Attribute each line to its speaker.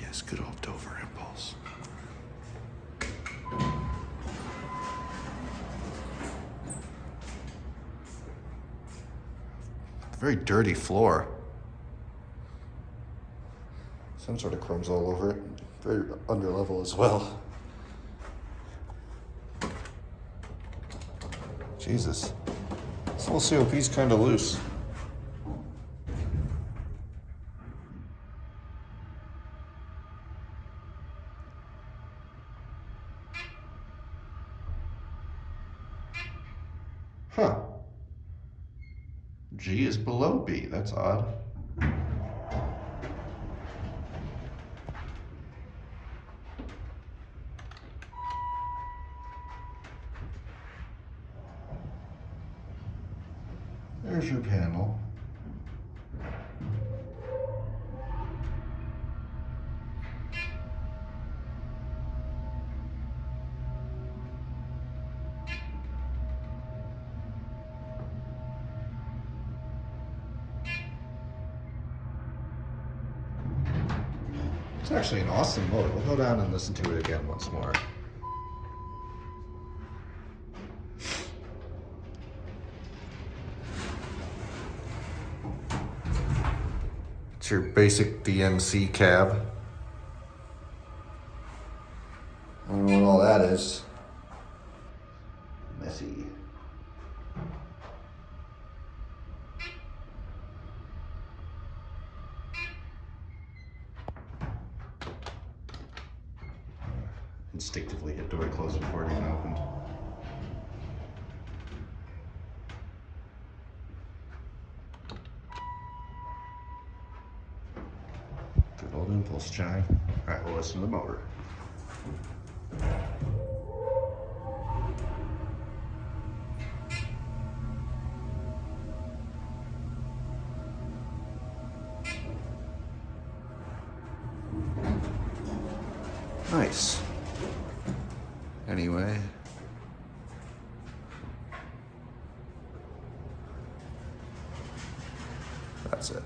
Speaker 1: Yes, good old Dover impulse. Very dirty floor. Some sort of crumbs all over it. Very under level as well. Jesus. This whole COP's kind of loose. Huh. G is below B. That's odd. There's your panel. It's actually an awesome motor. We'll go down and listen to it again once more. It's your basic DMC cab. I don't know what all that is. Messy. Instinctively hit door closed before it even opened. Good old impulse chime. Alright, we'll listen to the motor. Nice. Anyway. That's it.